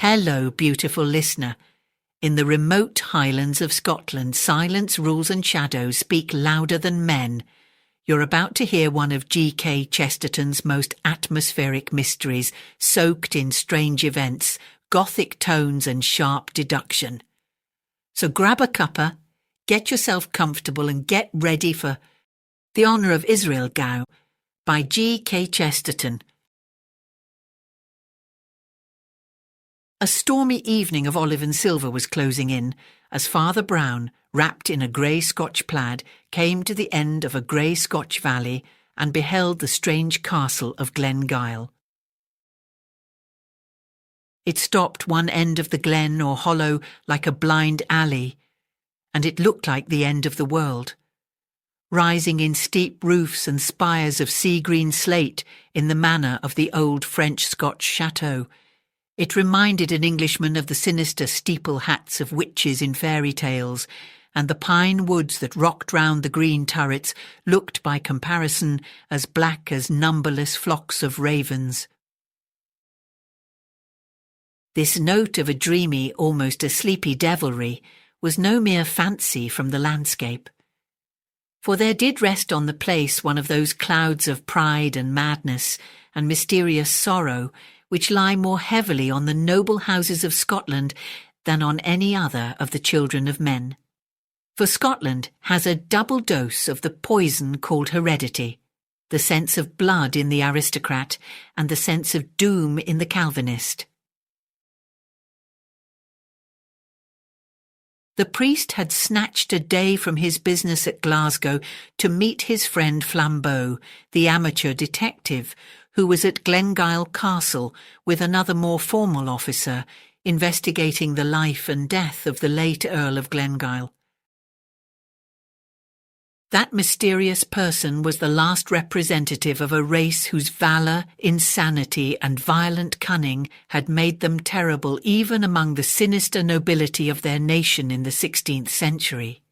Hello, beautiful listener. In the remote highlands of Scotland, silence, rules and shadows speak louder than men. You're about to hear one of G.K. Chesterton's most atmospheric mysteries, soaked in strange events, gothic tones and sharp deduction. So grab a cuppa, get yourself comfortable and get ready for The Honour of Israel Gow by G.K. Chesterton. A stormy evening of olive and silver was closing in as Father Brown, wrapped in a grey Scotch plaid, came to the end of a grey Scotch valley and beheld the strange castle of Glengyle. It stopped one end of the glen or hollow like a blind alley, and it looked like the end of the world. Rising in steep roofs and spires of sea-green slate in the manner of the old French-Scotch chateau, it reminded an Englishman of the sinister steeple hats of witches in fairy tales, and the pine woods that rocked round the green turrets looked by comparison as black as numberless flocks of ravens. This note of a dreamy, almost a sleepy devilry was no mere fancy from the landscape. For there did rest on the place one of those clouds of pride and madness and mysterious sorrow which lie more heavily on the noble houses of Scotland than on any other of the children of men. For Scotland has a double dose of the poison called heredity, the sense of blood in the aristocrat and the sense of doom in the Calvinist. The priest had snatched a day from his business at Glasgow to meet his friend Flambeau, the amateur detective, who was at Glengyle Castle with another more formal officer, investigating the life and death of the late Earl of Glengyle. That mysterious person was the last representative of a race whose valour, insanity and violent cunning had made them terrible even among the sinister nobility of their nation in the 16th century.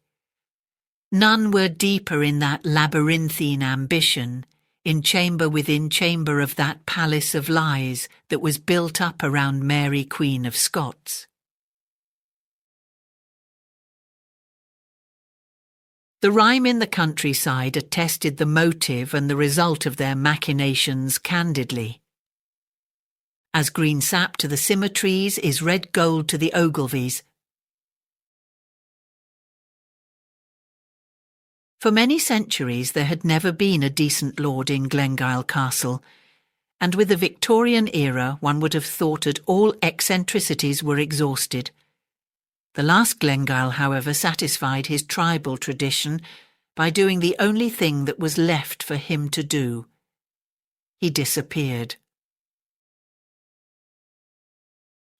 None were deeper in that labyrinthine ambition, in chamber within chamber of that palace of lies that was built up around Mary Queen of Scots. The rhyme in the countryside attested the motive and the result of their machinations candidly. As green sap to the simmer trees is red gold to the Ogilvies. For many centuries there had never been a decent lord in Glengyle Castle, and with the Victorian era one would have thought that all eccentricities were exhausted. The last Glengyle, however, satisfied his tribal tradition by doing the only thing that was left for him to do. He disappeared.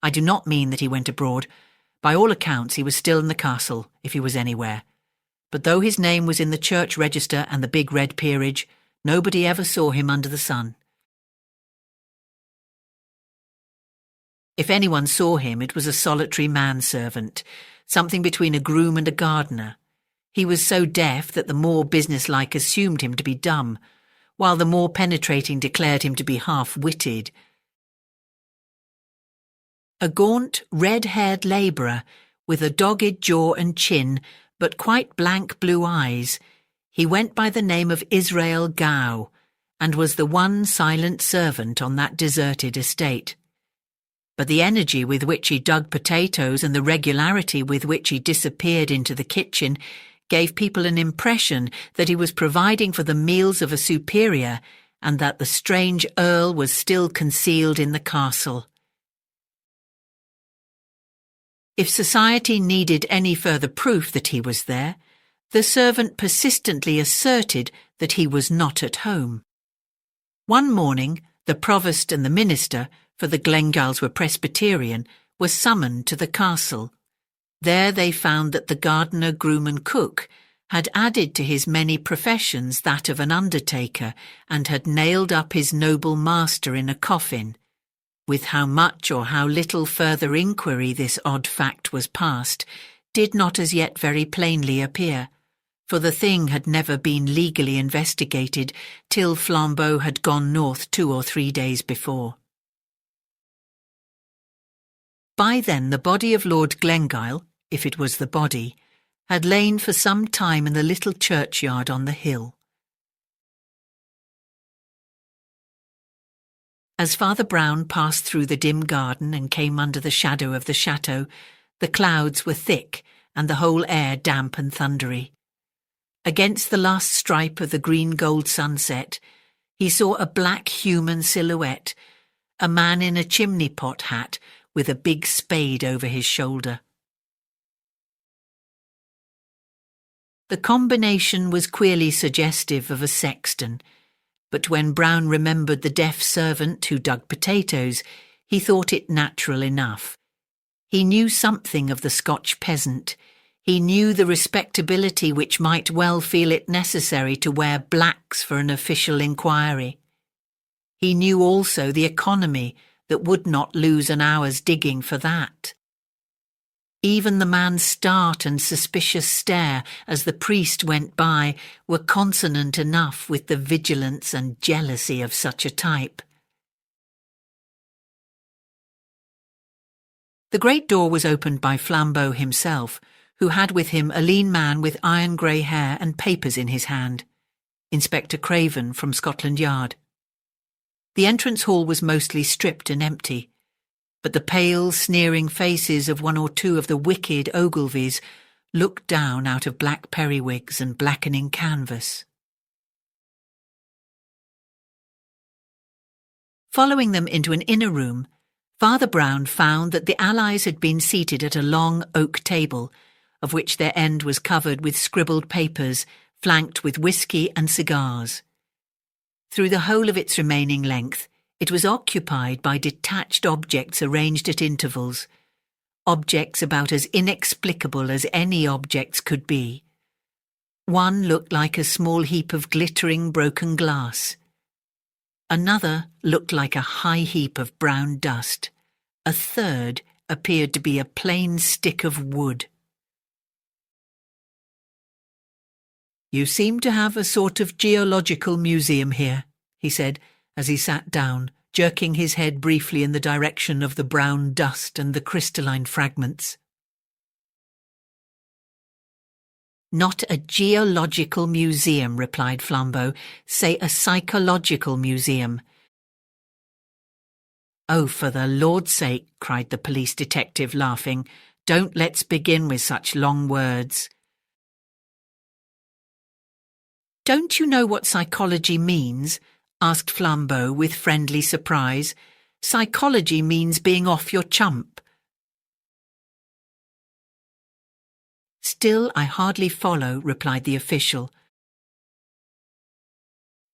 I do not mean that he went abroad. By all accounts he was still in the castle, if he was anywhere. But though his name was in the church register and the big red peerage, nobody ever saw him under the sun. If anyone saw him, it was a solitary manservant, something between a groom and a gardener. He was so deaf that the more businesslike assumed him to be dumb, while the more penetrating declared him to be half-witted. A gaunt, red-haired labourer, with a dogged jaw and chin, but quite blank blue eyes, he went by the name of Israel Gow, and was the one silent servant on that deserted estate. But the energy with which he dug potatoes and the regularity with which he disappeared into the kitchen gave people an impression that he was providing for the meals of a superior and that the strange earl was still concealed in the castle. If society needed any further proof that he was there, the servant persistently asserted that he was not at home. One morning, the provost and the minister, for the Glengyles were Presbyterian, were summoned to the castle. There they found that the gardener, groom and cook had added to his many professions that of an undertaker and had nailed up his noble master in a coffin. With how much or how little further inquiry this odd fact was passed did not as yet very plainly appear, for the thing had never been legally investigated till Flambeau had gone north 2 or 3 days before. By then the body of Lord Glengyle, if it was the body, had lain for some time in the little churchyard on the hill. As Father Brown passed through the dim garden and came under the shadow of the chateau, the clouds were thick and the whole air damp and thundery. Against the last stripe of the green-gold sunset, he saw a black human silhouette, a man in a chimney-pot hat with a big spade over his shoulder. The combination was queerly suggestive of a sexton, but when Brown remembered the deaf servant who dug potatoes, he thought it natural enough. He knew something of the Scotch peasant. He knew the respectability which might well feel it necessary to wear blacks for an official inquiry. He knew also the economy that would not lose an hour's digging for that. Even the man's start and suspicious stare as the priest went by were consonant enough with the vigilance and jealousy of such a type. The great door was opened by Flambeau himself, who had with him a lean man with iron-grey hair and papers in his hand, Inspector Craven from Scotland Yard. The entrance hall was mostly stripped and empty, but the pale, sneering faces of one or two of the wicked Ogilvies looked down out of black periwigs and blackening canvas. Following them into an inner room, Father Brown found that the allies had been seated at a long oak table, of which their end was covered with scribbled papers, flanked with whisky and cigars. Through the whole of its remaining length, it was occupied by detached objects arranged at intervals, objects about as inexplicable as any objects could be. One looked like a small heap of glittering broken glass. Another looked like a high heap of brown dust. A third appeared to be a plain stick of wood. "You seem to have a sort of geological museum here," he said, as he sat down, jerking his head briefly in the direction of the brown dust and the crystalline fragments. "Not a geological museum," replied Flambeau. "Say a psychological museum." "Oh, for the Lord's sake," cried the police detective, laughing, "don't let's begin with such long words." "Don't you know what psychology means?" asked Flambeau with friendly surprise. "Psychology means being off your chump." "Still, I hardly follow," replied the official.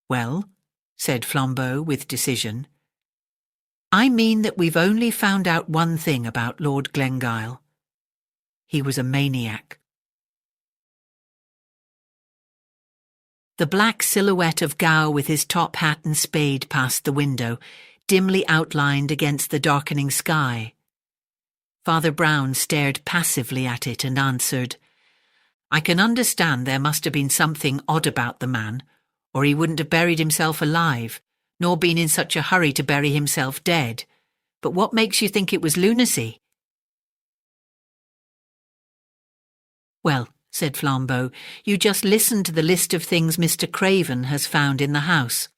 "Well," said Flambeau with decision, "I mean that we've only found out one thing about Lord Glengyle. He was a maniac." The black silhouette of Gow with his top hat and spade passed the window, dimly outlined against the darkening sky. Father Brown stared passively at it and answered, "I can understand there must have been something odd about the man, or he wouldn't have buried himself alive, nor been in such a hurry to bury himself dead. But what makes you think it was lunacy?" "Well," said Flambeau, "you just listen to the list of things Mr. Craven has found in the house."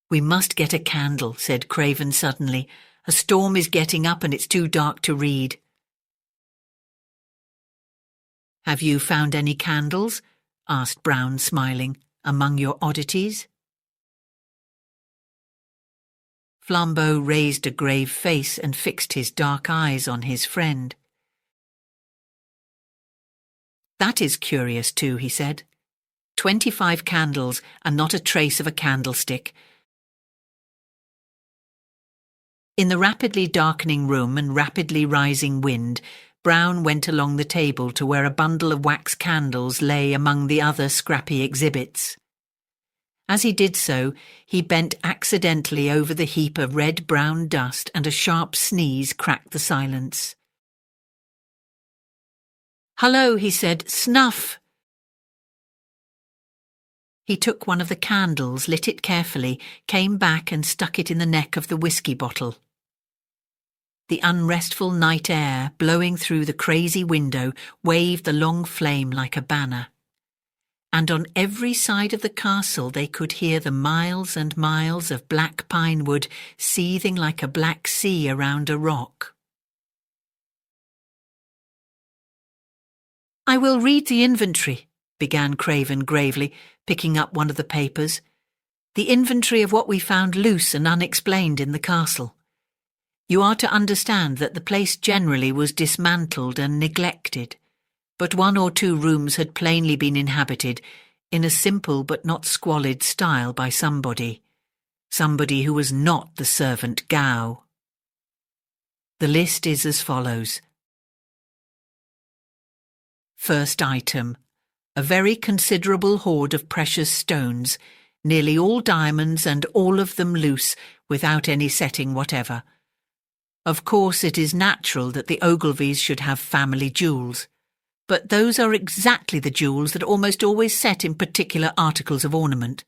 "We must get a candle," said Craven suddenly. "A storm is getting up and it's too dark to read." "Have you found any candles?" asked Brown, smiling, "among your oddities?" Flambeau raised a grave face and fixed his dark eyes on his friend. "That is curious too," he said. 25 candles and not a trace of a candlestick." In the rapidly darkening room and rapidly rising wind, Brown went along the table to where a bundle of wax candles lay among the other scrappy exhibits. As he did so, he bent accidentally over the heap of red-brown dust, and a sharp sneeze cracked the silence. "Hullo," he said, "snuff!" He took one of the candles, lit it carefully, came back and stuck it in the neck of the whisky bottle. The unrestful night air, blowing through the crazy window, waved the long flame like a banner. And on every side of the castle they could hear the miles and miles of black pine wood seething like a black sea around a rock. "I will read the inventory," began Craven gravely, picking up one of the papers. "The inventory of what we found loose and unexplained in the castle. You are to understand that the place generally was dismantled and neglected, but 1 or 2 rooms had plainly been inhabited in a simple but not squalid style by somebody who was not the servant Gow. The list is as follows. First item, a very considerable hoard of precious stones, nearly all diamonds and all of them loose, without any setting whatever. Of course it is natural that the Ogilvies should have family jewels, but those are exactly the jewels that almost always set in particular articles of ornament.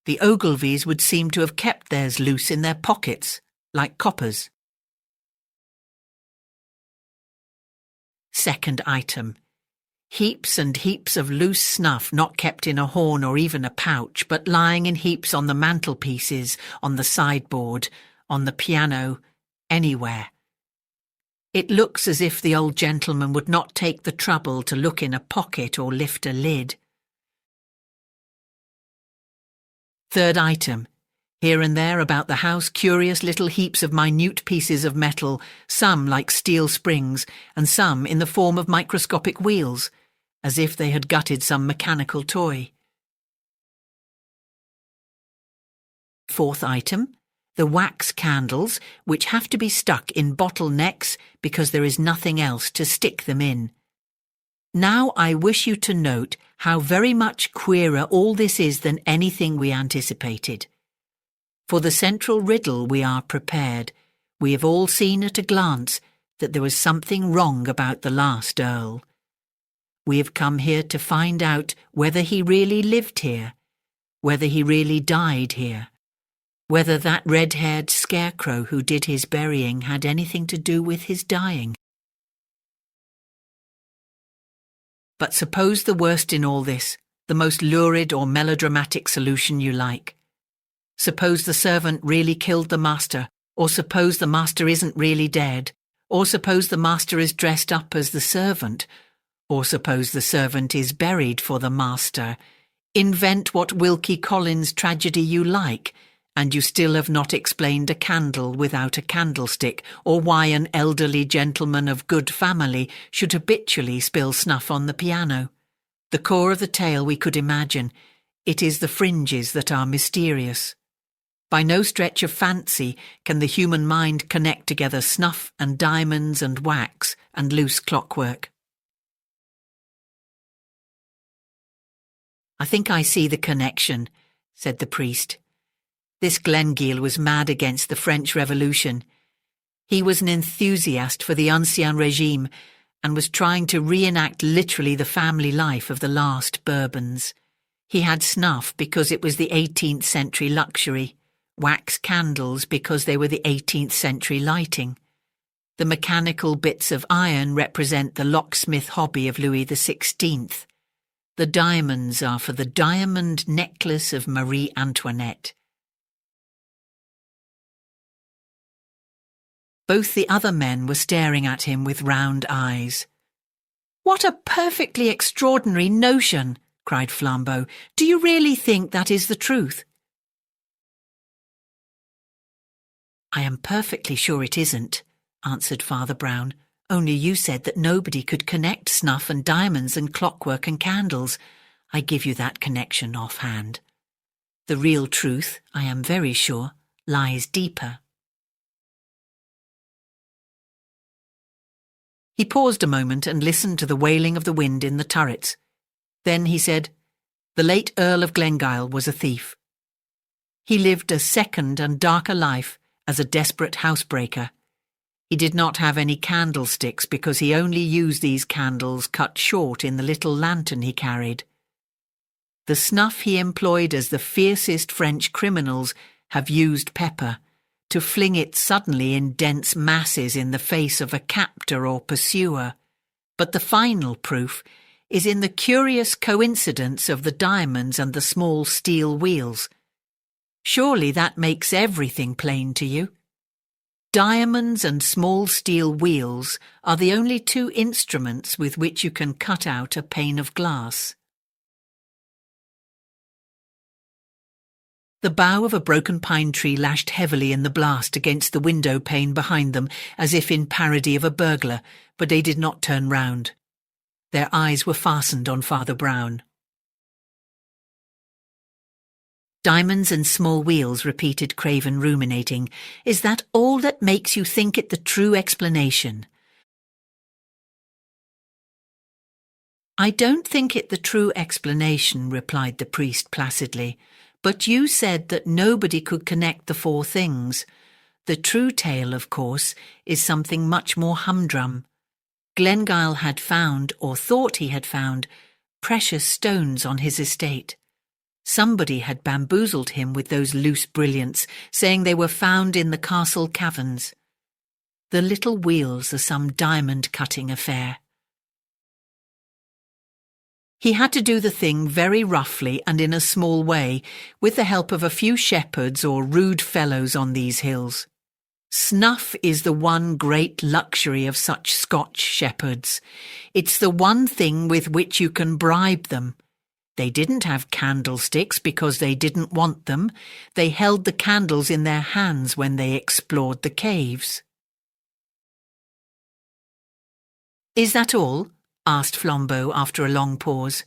The Ogilvies would seem to have kept theirs loose in their pockets, like coppers. Second item, heaps and heaps of loose snuff not kept in a horn or even a pouch, but lying in heaps on the mantelpieces, on the sideboard, on the piano, anywhere. It looks as if the old gentleman would not take the trouble to look in a pocket or lift a lid. Third item, here and there about the house curious little heaps of minute pieces of metal, some like steel springs, and some in the form of microscopic wheels, as if they had gutted some mechanical toy. Fourth item, the wax candles, which have to be stuck in bottle necks because there is nothing else to stick them in. Now I wish you to note how very much queerer all this is than anything we anticipated. For the central riddle we are prepared. We have all seen at a glance that there was something wrong about the last Earl. We have come here to find out whether he really lived here, whether he really died here, whether that red-haired scarecrow who did his burying had anything to do with his dying. But suppose the worst in all this, the most lurid or melodramatic solution you like. Suppose the servant really killed the master, or suppose the master isn't really dead, or suppose the master is dressed up as the servant, or suppose the servant is buried for the master. Invent what Wilkie Collins tragedy you like, and you still have not explained a candle without a candlestick, or why an elderly gentleman of good family should habitually spill snuff on the piano. The core of the tale we could imagine. It is the fringes that are mysterious. By no stretch of fancy can the human mind connect together snuff and diamonds and wax and loose clockwork. "I think I see the connection," said the priest. "This Glengiel was mad against the French Revolution. He was an enthusiast for the Ancien Regime and was trying to reenact literally the family life of the last Bourbons. He had snuff because it was the 18th century luxury, wax candles because they were the 18th century lighting. The mechanical bits of iron represent the locksmith hobby of Louis XVI. The diamonds are for the diamond necklace of Marie Antoinette." Both the other men were staring at him with round eyes. "What a perfectly extraordinary notion!" cried Flambeau. "Do you really think that is the truth?" "I am perfectly sure it isn't," answered Father Brown. "Only you said that nobody could connect snuff and diamonds and clockwork and candles. I give you that connection offhand. The real truth, I am very sure, lies deeper." He paused a moment and listened to the wailing of the wind in the turrets. Then he said, "The late Earl of Glengyle was a thief. He lived a second and darker life as a desperate housebreaker. He did not have any candlesticks because he only used these candles cut short in the little lantern he carried. The snuff he employed as the fiercest French criminals have used pepper, to fling it suddenly in dense masses in the face of a captor or pursuer, but the final proof is in the curious coincidence of the diamonds and the small steel wheels. Surely that makes everything plain to you. Diamonds and small steel wheels are the only two instruments with which you can cut out a pane of glass. The bough of a broken pine tree lashed heavily in the blast against the window pane behind them, as if in parody of a burglar, but they did not turn round. Their eyes were fastened on Father Brown. "Diamonds and small wheels," repeated Craven, ruminating. "Is that all that makes you think it the true explanation?" "I don't think it the true explanation," replied the priest placidly. "But you said that nobody could connect the four things. The true tale, of course, is something much more humdrum. Glengyle had found, or thought he had found, precious stones on his estate. Somebody had bamboozled him with those loose brilliants, saying they were found in the castle caverns. The little wheels are some diamond-cutting affair. He had to do the thing very roughly and in a small way, with the help of a few shepherds or rude fellows on these hills. Snuff is the one great luxury of such Scotch shepherds. It's the one thing with which you can bribe them. They didn't have candlesticks because they didn't want them. They held the candles in their hands when they explored the caves." "Is that all?" asked Flambeau after a long pause.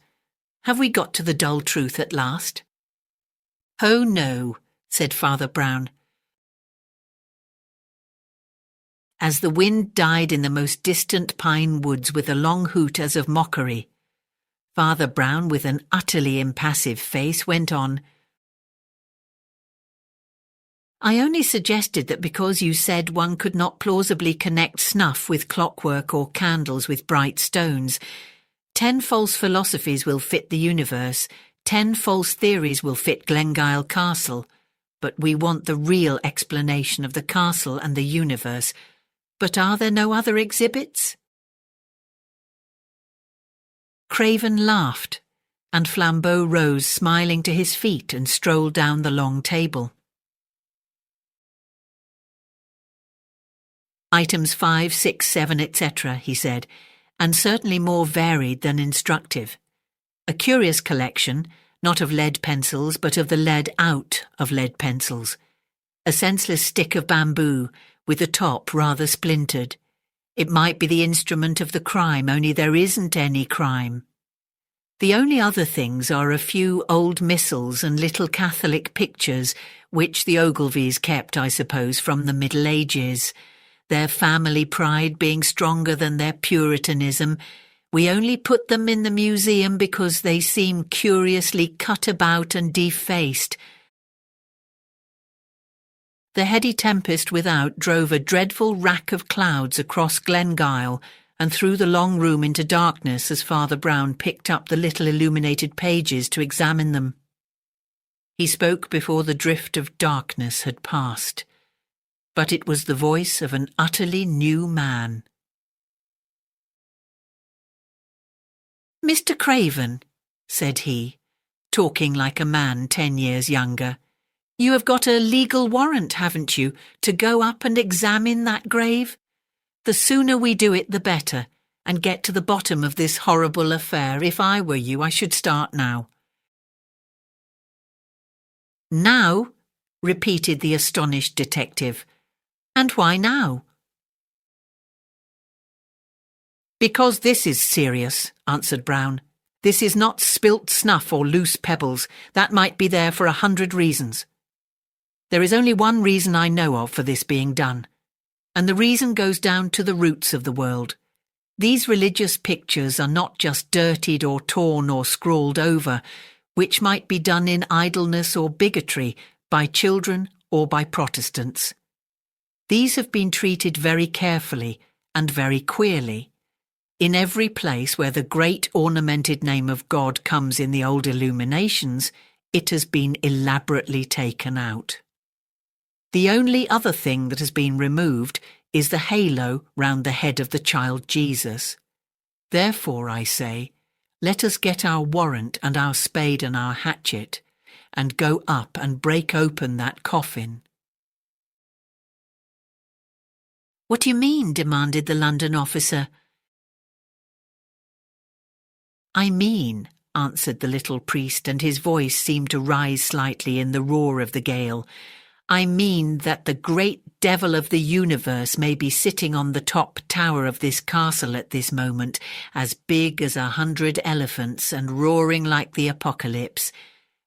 "Have we got to the dull truth at last?" "Oh no," said Father Brown. As the wind died in the most distant pine woods with a long hoot as of mockery, Father Brown, with an utterly impassive face, went on, "I only suggested that because you said one could not plausibly connect snuff with clockwork or candles with bright stones. 10 false philosophies will fit the universe, 10 false theories will fit Glengyle Castle, but we want the real explanation of the castle and the universe. But are there no other exhibits?" Craven laughed, and Flambeau rose smiling to his feet and strolled down the long table. "Items 5, 6, 7, etc., he said, and certainly more varied than instructive. A curious collection, not of lead pencils, but of the lead out of lead pencils. A senseless stick of bamboo, with the top rather splintered. It might be the instrument of the crime, only there isn't any crime. The only other things are a few old missals and little Catholic pictures, which the Ogilvies kept, I suppose, from the Middle Ages. Their family pride being stronger than their Puritanism, we only put them in the museum because they seem curiously cut about and defaced." The heady tempest without drove a dreadful rack of clouds across Glengyle and through the long room into darkness as Father Brown picked up the little illuminated pages to examine them. He spoke before the drift of darkness had passed, but it was the voice of an utterly new man. "Mr. Craven," said he, talking like a man 10 years younger, "you have got a legal warrant, haven't you, to go up and examine that grave? The sooner we do it the better, and get to the bottom of this horrible affair. If I were you, I should start now." "Now?" repeated the astonished detective. "And why now?" "Because this is serious," answered Brown. "This is not spilt snuff or loose pebbles. That might be there for 100 reasons. There is only one reason I know of for this being done, and the reason goes down to the roots of the world. These religious pictures are not just dirtied or torn or scrawled over, which might be done in idleness or bigotry by children or by Protestants. These have been treated very carefully and very queerly. In every place where the great ornamented name of God comes in the old illuminations, it has been elaborately taken out. The only other thing that has been removed is the halo round the head of the child Jesus. Therefore, I say, let us get our warrant and our spade and our hatchet, and go up and break open that coffin." "What do you mean?" demanded the London officer. "I mean," answered the little priest, and his voice seemed to rise slightly in the roar of the gale, "I mean that the great devil of the universe may be sitting on the top tower of this castle at this moment, as big as 100 elephants and roaring like the apocalypse.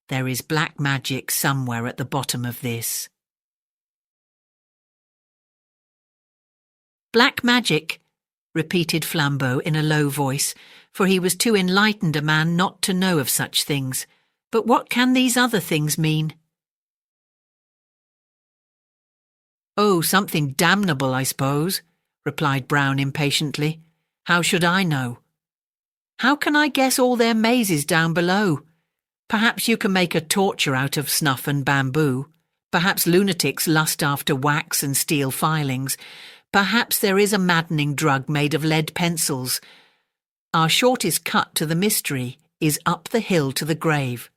There is black magic somewhere at the bottom of this." "Black magic," repeated Flambeau in a low voice, for he was too enlightened a man not to know of such things. "But what can these other things mean?" "Oh, something damnable, I suppose," replied Brown impatiently. "How should I know? How can I guess all their mazes down below? Perhaps you can make a torture out of snuff and bamboo. Perhaps lunatics lust after wax and steel filings. Perhaps there is a maddening drug made of lead pencils. Our shortest cut to the mystery is up the hill to the grave."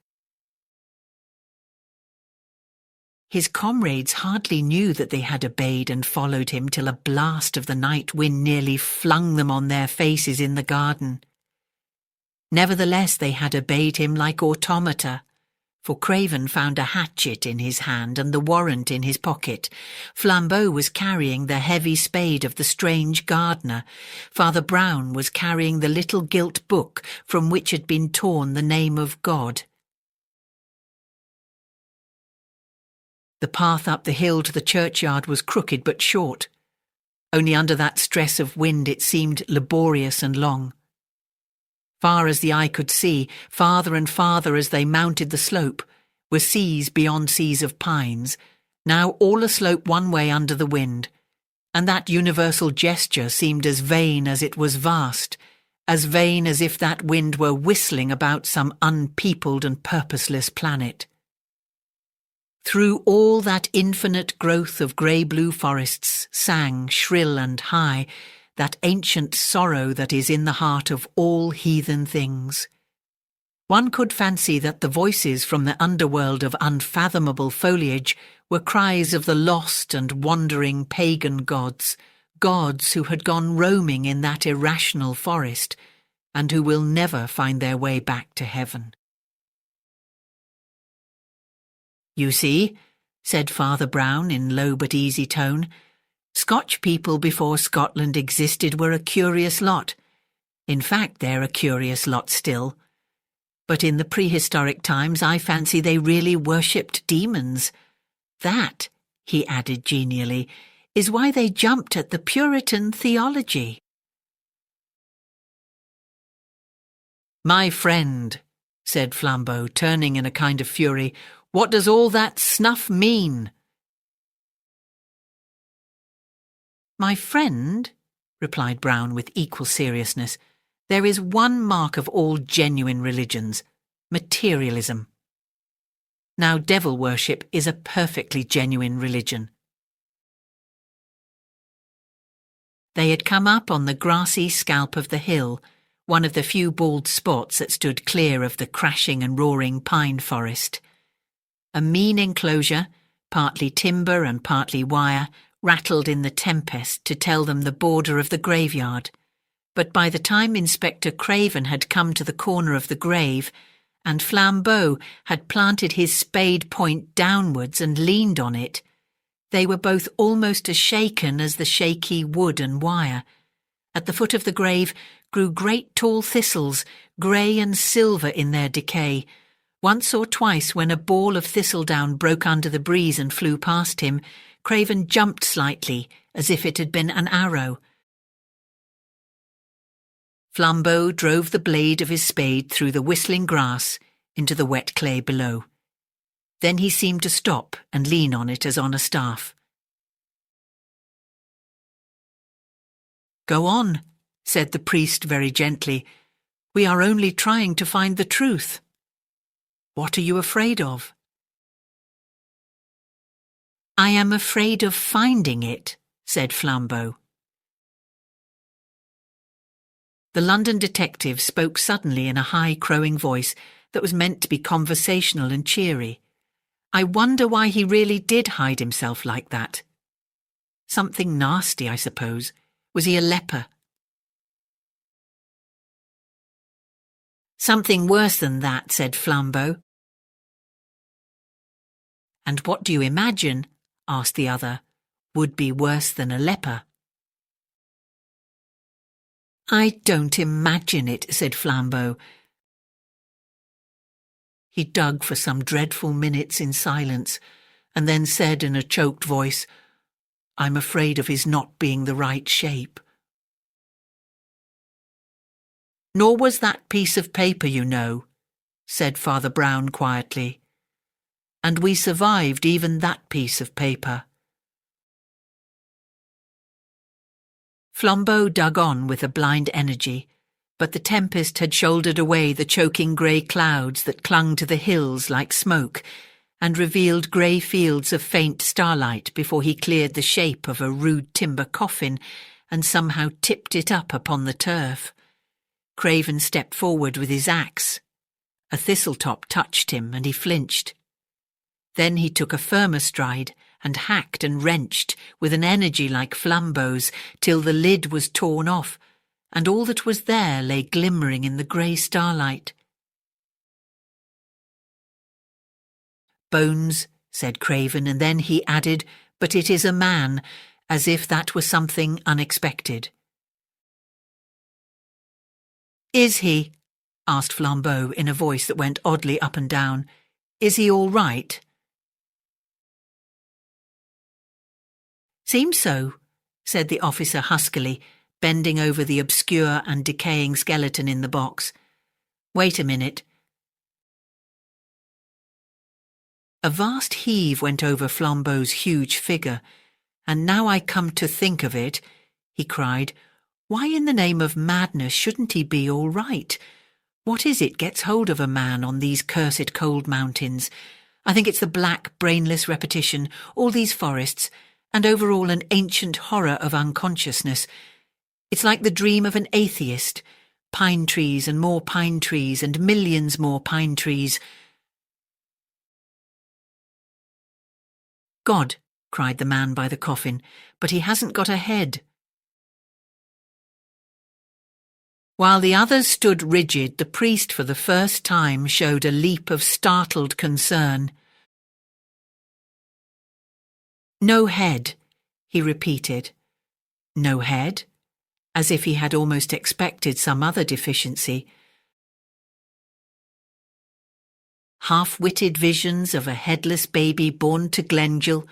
His comrades hardly knew that they had obeyed and followed him till a blast of the night wind nearly flung them on their faces in the garden. Nevertheless, they had obeyed him like automata, for Craven found a hatchet in his hand and the warrant in his pocket. Flambeau was carrying the heavy spade of the strange gardener. Father Brown was carrying the little gilt book from which had been torn the name of God. The path up the hill to the churchyard was crooked but short. Only under that stress of wind it seemed laborious and long. Far as the eye could see, farther and farther as they mounted the slope, were seas beyond seas of pines, now all aslope one way under the wind, and that universal gesture seemed as vain as it was vast, as vain as if that wind were whistling about some unpeopled and purposeless planet. Through all that infinite growth of grey-blue forests sang, shrill and high, that ancient sorrow that is in the heart of all heathen things. One could fancy that the voices from the underworld of unfathomable foliage were cries of the lost and wandering pagan gods, gods who had gone roaming in that irrational forest, and who will never find their way back to heaven. "You see," said Father Brown in low but easy tone, "Scotch people before Scotland existed were a curious lot. In fact, they're a curious lot still. But in the prehistoric times I fancy they really worshipped demons. That," he added genially, "is why they jumped at the Puritan theology." "My friend," said Flambeau, turning in a kind of fury, "what does all that snuff mean?" "My friend," replied Brown with equal seriousness, "there is one mark of all genuine religions, materialism. Now, devil worship is a perfectly genuine religion." They had come up on the grassy scalp of the hill, one of the few bald spots that stood clear of the crashing and roaring pine forest. A mean enclosure, partly timber and partly wire, rattled in the tempest to tell them the border of the graveyard, but by the time Inspector Craven had come to the corner of the grave, and Flambeau had planted his spade point downwards and leaned on it, they were both almost as shaken as the shaky wood and wire. At the foot of the grave grew great tall thistles, grey and silver in their decay. Once or twice, when a ball of thistledown broke under the breeze and flew past him, Craven jumped slightly, as if it had been an arrow. Flambeau drove the blade of his spade through the whistling grass into the wet clay below. Then he seemed to stop and lean on it as on a staff. "Go on," said the priest very gently. "We are only trying to find the truth. What are you afraid of?" "I am afraid of finding it," said Flambeau. The London detective spoke suddenly in a high, crowing voice that was meant to be conversational and cheery. "I wonder why he really did hide himself like that. Something nasty, I suppose. Was he a leper?" "Something worse than that," said Flambeau. "And what do you imagine," asked the other, "would be worse than a leper?" "I don't imagine it," said Flambeau. He dug for some dreadful minutes in silence, and then said in a choked voice, "I'm afraid of his not being the right shape." "Nor was that piece of paper, you know," said Father Brown quietly. "And we survived even that piece of paper." Flambeau dug on with a blind energy, but the tempest had shouldered away the choking grey clouds that clung to the hills like smoke, and revealed grey fields of faint starlight before he cleared the shape of a rude timber coffin and somehow tipped it up upon the turf. Craven stepped forward with his axe. A thistletop touched him, and he flinched. Then he took a firmer stride and hacked and wrenched with an energy like Flambeau's till the lid was torn off, and all that was there lay glimmering in the grey starlight. "Bones," said Craven, and then he added, "But it is a man," as if that were something unexpected. "Is he?" asked Flambeau in a voice that went oddly up and down. "Is he all right?" "Seems so," said the officer huskily, bending over the obscure and decaying skeleton in the box. "Wait a minute." A vast heave went over Flambeau's huge figure, and now I come to think of it, he cried, why in the name of madness shouldn't he be all right? What is it gets hold of a man on these cursed cold mountains? I think it's the black, brainless repetition, all these forests, and over all an ancient horror of unconsciousness. It's like the dream of an atheist. Pine trees and more pine trees and millions more pine trees. "God," cried the man by the coffin, "but he hasn't got a head." While the others stood rigid, the priest for the first time showed a leap of startled concern. "No head," he repeated. "No head?" as if he had almost expected some other deficiency. Half-witted visions of a headless baby born to Glengyle,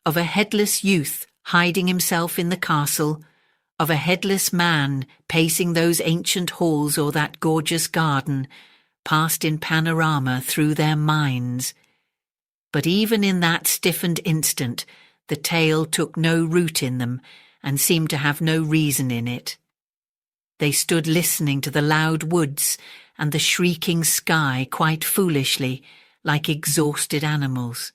of a headless youth hiding himself in the castle, of a headless man pacing those ancient halls or that gorgeous garden, passed in panorama through their minds. But even in that stiffened instant, the tale took no root in them and seemed to have no reason in it. They stood listening to the loud woods and the shrieking sky quite foolishly, like exhausted animals.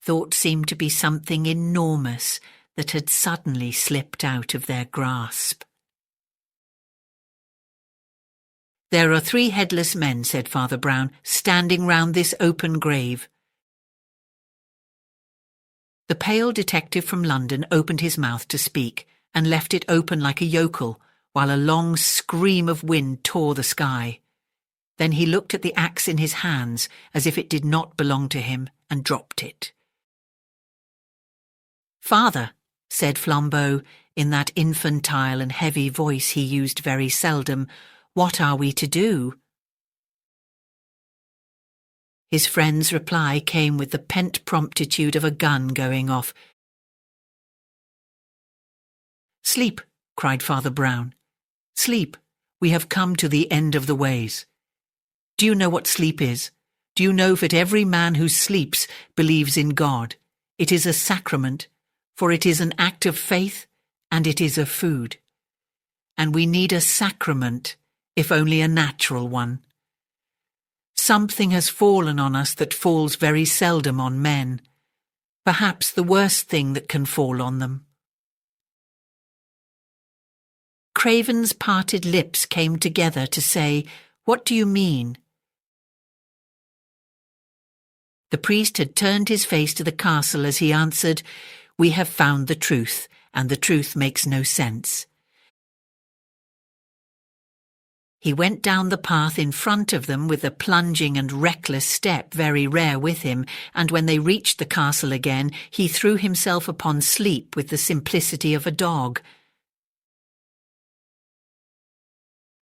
Thought seemed to be something enormous that had suddenly slipped out of their grasp. "There are 3 headless men," said Father Brown, "standing round this open grave." The pale detective from London opened his mouth to speak, and left it open like a yokel, while a long scream of wind tore the sky. Then he looked at the axe in his hands as if it did not belong to him, and dropped it. "Father," said Flambeau, in that infantile and heavy voice he used very seldom, "what are we to do?" His friend's reply came with the pent promptitude of a gun going off. "Sleep," cried Father Brown. "Sleep. We have come to the end of the ways. Do you know what sleep is? Do you know that every man who sleeps believes in God? It is a sacrament, for it is an act of faith, and it is of food. And we need a sacrament, if only a natural one. Something has fallen on us that falls very seldom on men. perhaps the worst thing that can fall on them. Craven's parted lips came together to say, "What do you mean?" The priest had turned his face to the castle as he answered, "We have found the truth, and the truth makes no sense." He went down the path in front of them with a plunging and reckless step very rare with him, and when they reached the castle again, he threw himself upon sleep with the simplicity of a dog.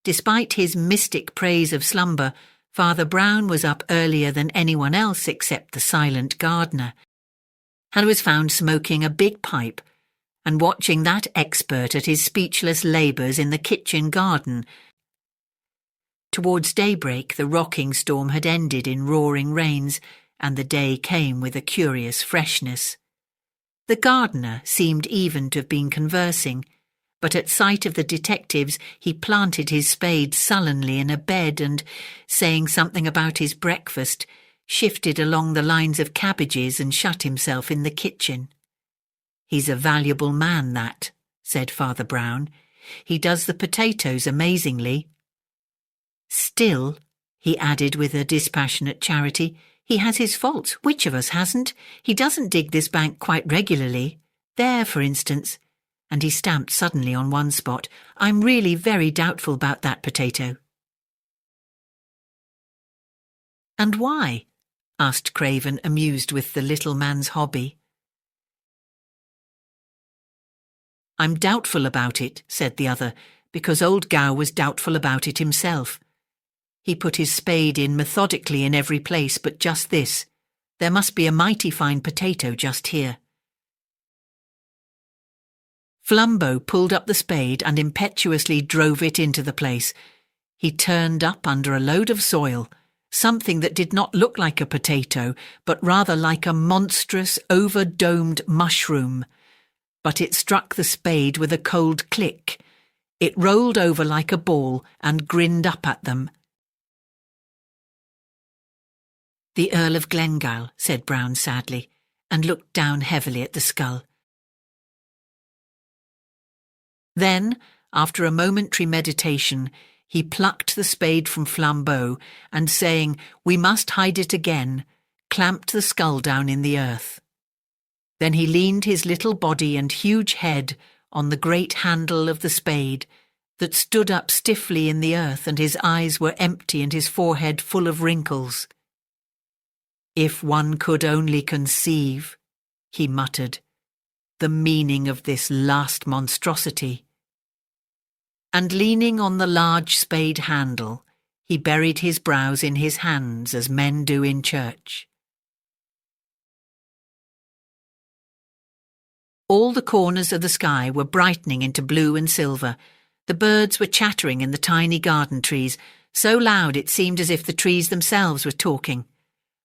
Despite his mystic praise of slumber, Father Brown was up earlier than anyone else except the silent gardener, and was found smoking a big pipe and watching that expert at his speechless labours in the kitchen garden. Towards daybreak the rocking storm had ended in roaring rains, and the day came with a curious freshness. The gardener seemed even to have been conversing, but at sight of the detectives he planted his spade sullenly in a bed and, saying something about his breakfast, shifted along the lines of cabbages and shut himself in the kitchen. "He's a valuable man, that," said Father Brown. "He does the potatoes amazingly. Still," he added with a dispassionate charity, "he has his faults. Which of us hasn't? He doesn't dig this bank quite regularly. There, for instance," and he stamped suddenly on one spot. "I'm really very doubtful about that potato." "And why?" asked Craven, amused with the little man's hobby. "I'm doubtful about it," said the other, "because old Gow was doubtful about it himself. He put his spade in methodically in every place but just this. There must be a mighty fine potato just here." Flambeau pulled up the spade and impetuously drove it into the place. He turned up under a load of soil, something that did not look like a potato, but rather like a monstrous, over-domed mushroom. But it struck the spade with a cold click. It rolled over like a ball and grinned up at them. "The Earl of Glengyle," said Brown sadly, and looked down heavily at the skull. Then, after a momentary meditation, he plucked the spade from Flambeau and, saying, "We must hide it again," clamped the skull down in the earth. Then he leaned his little body and huge head on the great handle of the spade that stood up stiffly in the earth, and his eyes were empty and his forehead full of wrinkles. "If one could only conceive," he muttered, "the meaning of this last monstrosity." And leaning on the large spade handle, he buried his brows in his hands as men do in church. All the corners of the sky were brightening into blue and silver. The birds were chattering in the tiny garden trees, so loud it seemed as if the trees themselves were talking.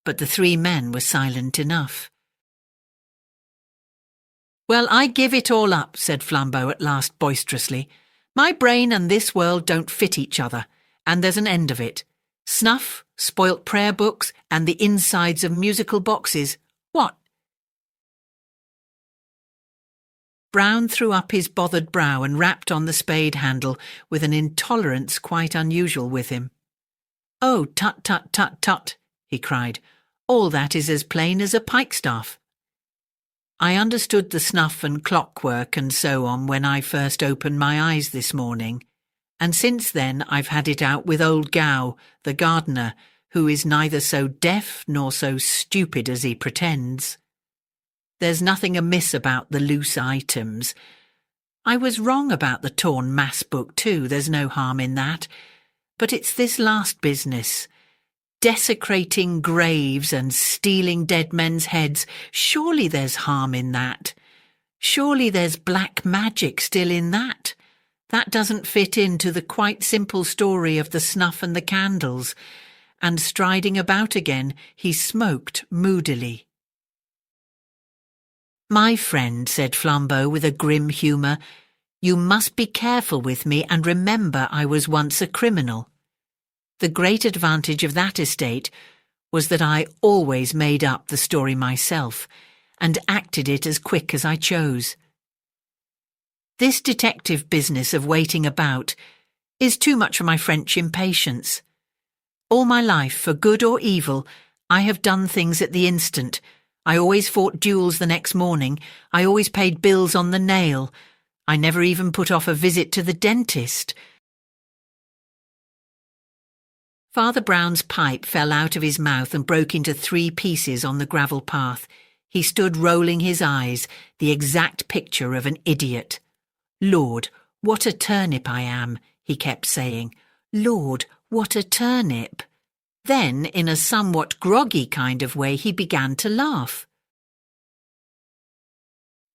But the three men were silent enough. "Well, I give it all up," said Flambeau at last boisterously. "My brain and this world don't fit each other, and there's an end of it. Snuff, spoilt prayer books, and the insides of musical boxes. What?" Brown threw up his bothered brow and rapped on the spade handle with an intolerance quite unusual with him. "Oh, tut, tut, tut, tut," he cried. "All that is as plain as a pikestaff. I understood the snuff and clockwork and so on when I first opened my eyes this morning, and since then I've had it out with old Gow, the gardener, who is neither so deaf nor so stupid as he pretends. There's nothing amiss about the loose items. I was wrong about the torn mass book too, there's no harm in that. But it's this last business. Desecrating graves and stealing dead men's heads. Surely there's harm in that. Surely there's black magic still in that. That doesn't fit into the quite simple story of the snuff and the candles." And striding about again, he smoked moodily. "My friend," said Flambeau with a grim humour, "you must be careful with me and remember I was once a criminal. The great advantage of that estate was that I always made up the story myself, and acted it as quick as I chose. This detective business of waiting about is too much for my French impatience. All my life, for good or evil, I have done things at the instant. I always fought duels the next morning. I always paid bills on the nail. I never even put off a visit to the dentist. Father Brown's pipe fell out of his mouth and broke into 3 pieces on the gravel path. He stood rolling his eyes, the exact picture of an idiot. "Lord, what a turnip I am," he kept saying. "Lord, what a turnip." Then, in a somewhat groggy kind of way, he began to laugh.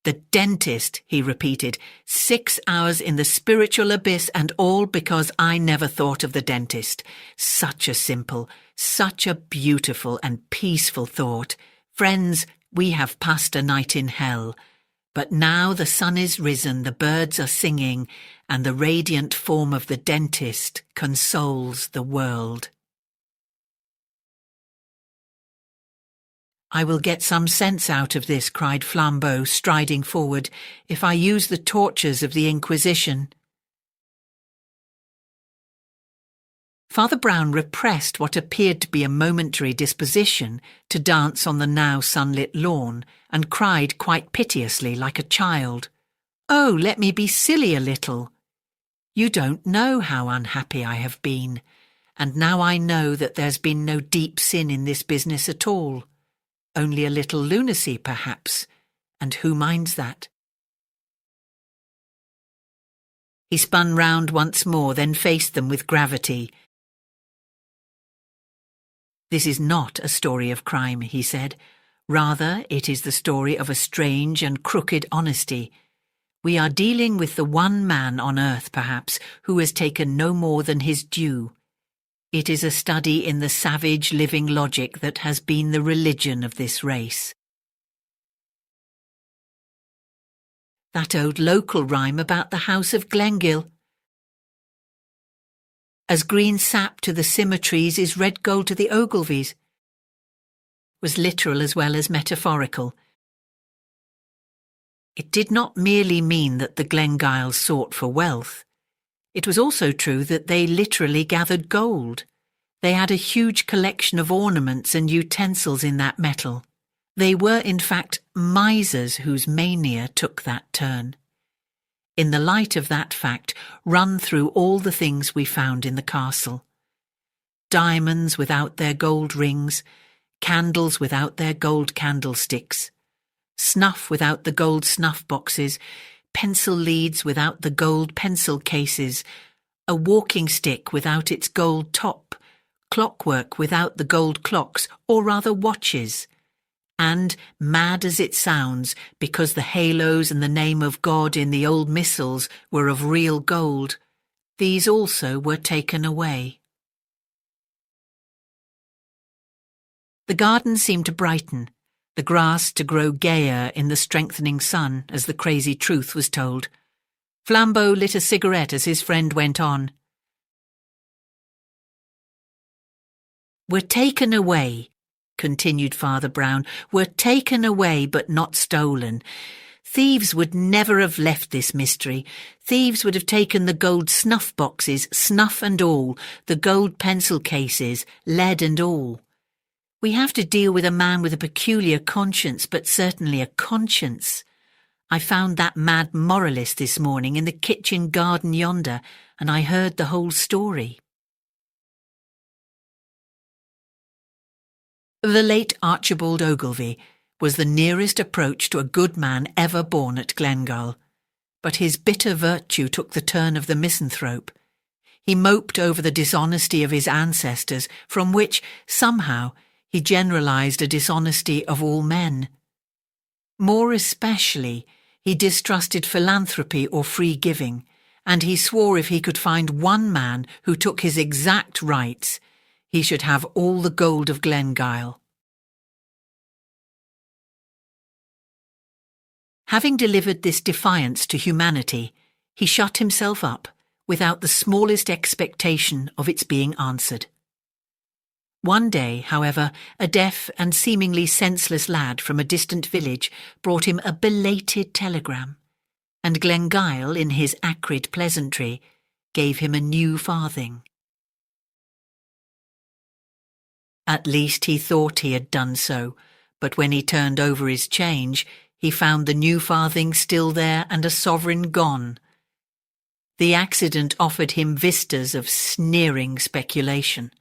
"The dentist," he repeated, 6 hours in the spiritual abyss, and all because I never thought of the dentist. Such a simple, such a beautiful and peaceful thought. Friends, we have passed a night in hell. But now the sun is risen, the birds are singing, and the radiant form of the dentist consoles the world. "I will get some sense out of this," cried Flambeau, striding forward, "if I use the tortures of the Inquisition." Father Brown repressed what appeared to be a momentary disposition to dance on the now sunlit lawn, and cried quite piteously like a child, "Oh, let me be silly a little. You don't know how unhappy I have been, and now I know that there's been no deep sin in this business at all. Only a little lunacy, perhaps, and who minds that?" He spun round once more, then faced them with gravity. "This is not a story of crime," he said. "Rather, it is the story of a strange and crooked honesty. We are dealing with the one man on earth, perhaps, who has taken no more than his due. It is a study in the savage living logic that has been the religion of this race." That old local rhyme about the house of Glengyle. "As green sap to the symmetries is red gold to the Ogilvies," was literal as well as metaphorical. It did not merely mean that the Glengyles sought for wealth. It was also true that they literally gathered gold. They had a huge collection of ornaments and utensils in that metal. They were, in fact, misers whose mania took that turn. In the light of that fact, run through all the things we found in the castle. Diamonds without their gold rings, candles without their gold candlesticks, snuff without the gold snuff boxes, pencil leads without the gold pencil cases, a walking stick without its gold top, clockwork without the gold clocks, or rather watches. And, mad as it sounds, because the halos and the name of God in the old missals were of real gold, these also were taken away. The garden seemed to brighten, the grass to grow gayer in the strengthening sun as the crazy truth was told. Flambeau lit a cigarette as his friend went on. "We're taken away," continued Father Brown. "Were taken away but not stolen. Thieves would never have left this mystery. Thieves would have taken the gold snuff boxes, snuff and all, the gold pencil cases, lead and all. We have to deal with a man with a peculiar conscience, but certainly a conscience. I found that mad moralist this morning in the kitchen garden yonder, and I heard the whole story." The late Archibald Ogilvy was the nearest approach to a good man ever born at Glengyle, but his bitter virtue took the turn of the misanthrope. He moped over the dishonesty of his ancestors, from which, somehow, he generalised a dishonesty of all men. More especially, he distrusted philanthropy or free giving, and he swore if he could find one man who took his exact rights, he should have all the gold of Glengyle. Having delivered this defiance to humanity, he shut himself up, without the smallest expectation of its being answered. One day, however, a deaf and seemingly senseless lad from a distant village brought him a belated telegram, and Glengyle, in his acrid pleasantry, gave him a new farthing. At least he thought he had done so, but when he turned over his change, he found the new farthing still there and a sovereign gone. The accident offered him vistas of sneering speculation.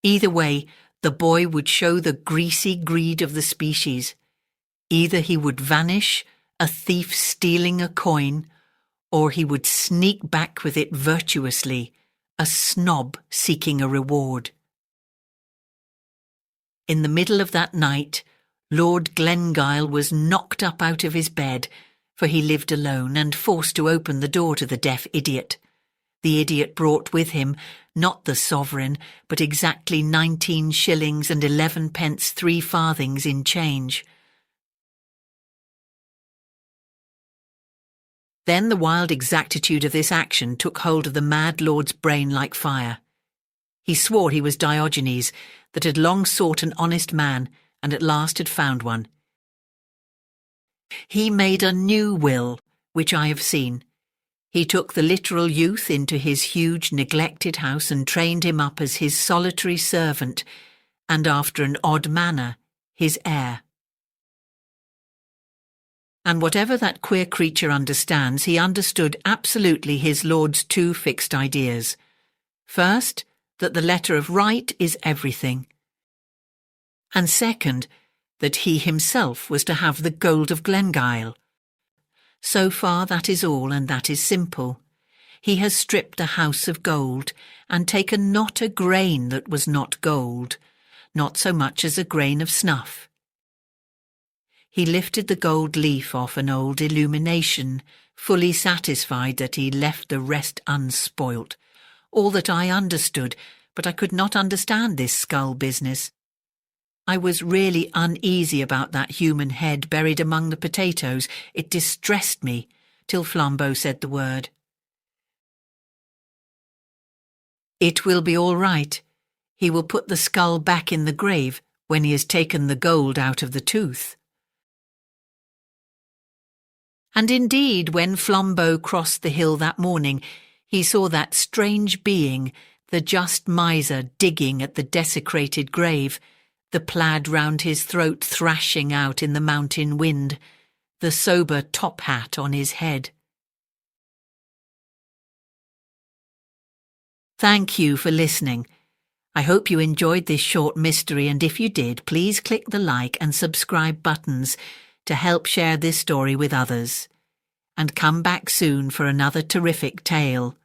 Either way, the boy would show the greasy greed of the species. Either he would vanish, a thief stealing a coin, or he would sneak back with it virtuously, a snob seeking a reward. In the middle of that night, Lord Glengyle was knocked up out of his bed, for he lived alone, and forced to open the door to the deaf idiot. The idiot brought with him not the sovereign, but exactly 19 shillings and 11 pence 3 farthings in change. Then the wild exactitude of this action took hold of the mad lord's brain like fire. He swore he was Diogenes, that had long sought an honest man, and at last had found one. He made a new will, which I have seen. He took the literal youth into his huge neglected house and trained him up as his solitary servant, and after an odd manner, his heir. And whatever that queer creature understands, he understood absolutely his lord's 2 fixed ideas. First, that the letter of right is everything. And second, that he himself was to have the gold of Glengyle. So far that is all, and that is simple. He has stripped the house of gold, and taken not a grain that was not gold, not so much as a grain of snuff. He lifted the gold leaf off an old illumination, fully satisfied that he left the rest unspoilt. All that I understood, but I could not understand this skull business. I was really uneasy about that human head buried among the potatoes. It distressed me, till Flambeau said the word. "It will be all right. He will put the skull back in the grave when he has taken the gold out of the tooth." And indeed, when Flambeau crossed the hill that morning, he saw that strange being, the just miser, digging at the desecrated grave, the plaid round his throat thrashing out in the mountain wind, the sober top hat on his head. Thank you for listening. I hope you enjoyed this short mystery, and if you did, please click the like and subscribe buttons to help share this story with others. And come back soon for another terrific tale.